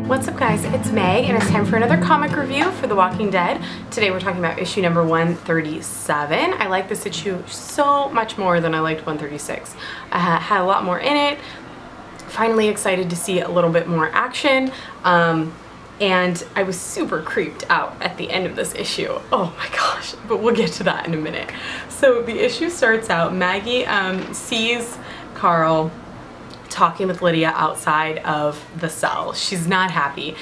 What's up guys, it's Meg and it's time for another comic review for The Walking Dead. Today we're talking about issue number 137. I like this issue so much more than I liked 136. I had a lot more in it. Finally excited to see a little bit more action. And I was super creeped out at the end of this issue. Oh my gosh, but we'll get to that in a minute. So the issue starts out, Maggie sees Carl talking with Lydia outside of the cell. She's not happy.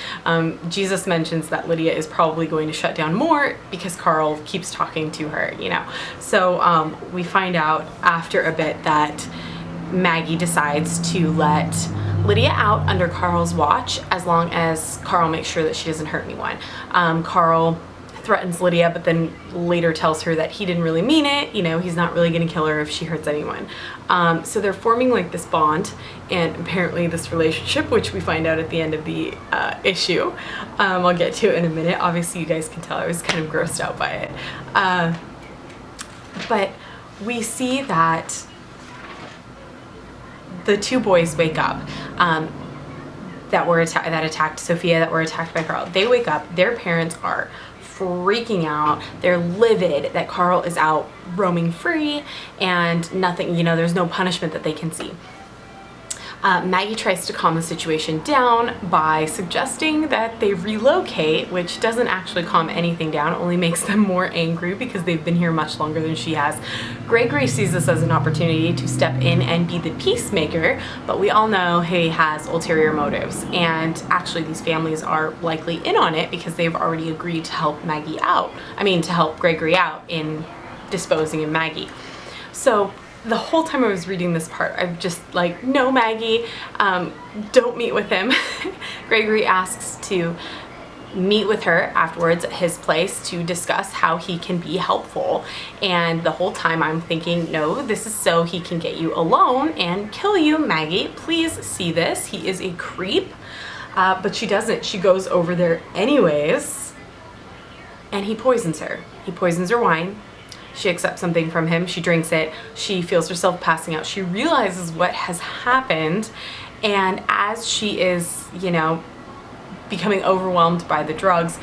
Jesus mentions that Lydia is probably going to shut down more because Carl keeps talking to her, you know. So we find out after a bit that Maggie decides to let Lydia out under Carl's watch as long as Carl makes sure that she doesn't hurt anyone. Carl threatens Lydia, but then later tells her that he didn't really mean it. You know, he's not really gonna kill her if she hurts anyone. So they're forming like this bond and apparently this relationship, which we find out at the end of the issue. I'll get to it in a minute. Obviously you guys can tell I was kind of grossed out by it. But we see that the two boys wake up that attacked Sophia, that were attacked by Carl. They wake up, their parents are freaking out. They're livid that Carl is out roaming free and nothing, you know, there's no punishment that they can see. Maggie tries to calm the situation down by suggesting that they relocate, which doesn't actually calm anything down, it only makes them more angry because they've been here much longer than she has. Gregory sees this as an opportunity to step in and be the peacemaker, but we all know he has ulterior motives, and actually these families are likely in on it because they've already agreed to help Maggie out. I mean, to help Gregory out in disposing of Maggie. So the whole time I was reading this part, I'm just like, no, Maggie, don't meet with him. Gregory asks to meet with her afterwards at his place to discuss how he can be helpful. And the whole time I'm thinking, no, this is so he can get you alone and kill you, Maggie. Please see this. He is a creep. But she doesn't. She goes over there anyways, and he poisons her. He poisons her wine. She accepts something from him, she drinks it, she feels herself passing out, she realizes what has happened, and as she is, you know, becoming overwhelmed by the drugs,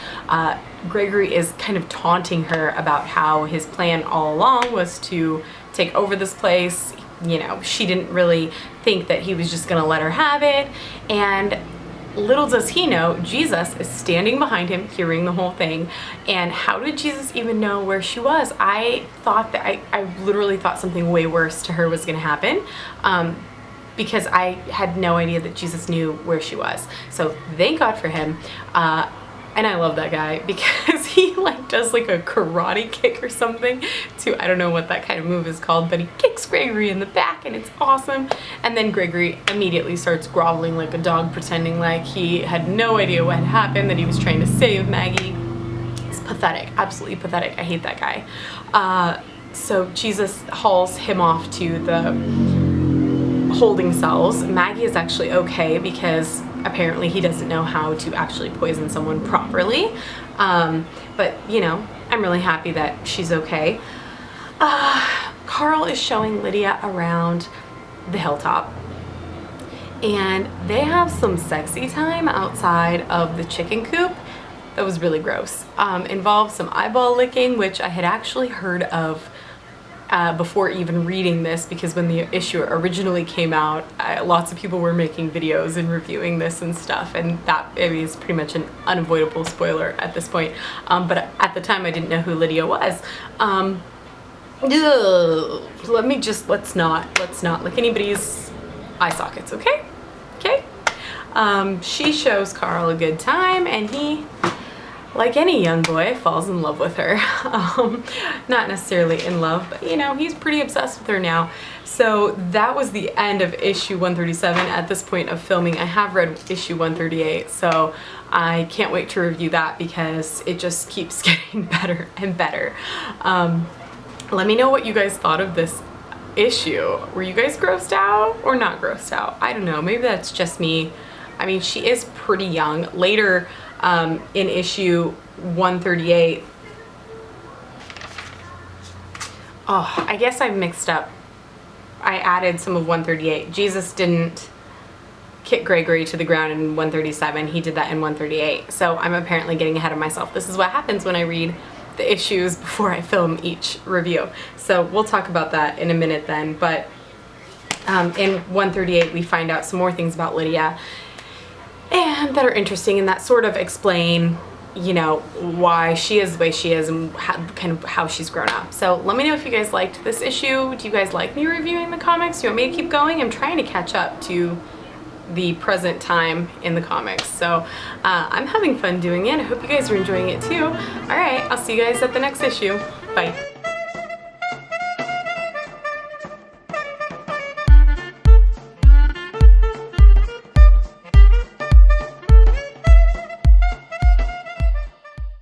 Gregory is kind of taunting her about how his plan all along was to take over this place. You know, she didn't really think that he was just gonna let her have it, and little does he know, Jesus is standing behind him, hearing the whole thing. And how did Jesus even know where she was? I thought that, I literally thought something way worse to her was gonna happen, because I had no idea that Jesus knew where she was. So thank God for him. And I love that guy because he like does like a karate kick or something to, I don't know what that kind of move is called, but he kicks Gregory in the back and it's awesome. And then Gregory immediately starts groveling like a dog, pretending like he had no idea what had happened, that he was trying to save Maggie. It's pathetic, absolutely pathetic. I hate that guy. So Jesus hauls him off to the holding cells. Maggie is actually okay because apparently he doesn't know how to actually poison someone properly. But, you know, I'm really happy that she's okay. Carl is showing Lydia around the hilltop. And they have some sexy time outside of the chicken coop. That was really gross. Involved some eyeball licking, which I had actually heard of before even reading this, because when the issue originally came out, lots of people were making videos and reviewing this and stuff, and that is pretty much an unavoidable spoiler at this point. But at the time I didn't know who Lydia was. Let's not lick anybody's eye sockets, okay? Okay? She shows Carl a good time, and he, like any young boy, falls in love with her. Not necessarily in love, but you know, he's pretty obsessed with her now. So that was the end of issue 137. At this point of filming, I have read issue 138, so I can't wait to review that because it just keeps getting better and better. Let me know what you guys thought of this issue. Were you guys grossed out or not grossed out? I don't know, maybe that's just me. I mean, she is pretty young. Later, in issue 138, oh, I guess I mixed up. I added some of 138. Jesus didn't Kit Gregory to the ground in 137. He did that in 138. So I'm apparently getting ahead of myself. This is what happens when I read the issues before I film each review. So we'll talk about that in a minute then. But in 138 we find out some more things about Lydia and that are interesting and that sort of explain, you know, why she is the way she is and kind of how she's grown up. So let me know if you guys liked this issue. Do you guys like me reviewing the comics? Do you want me to keep going? I'm trying to catch up to the present time in the comics. So I'm having fun doing it. I hope you guys are enjoying it too. All right, I'll see you guys at the next issue. Bye.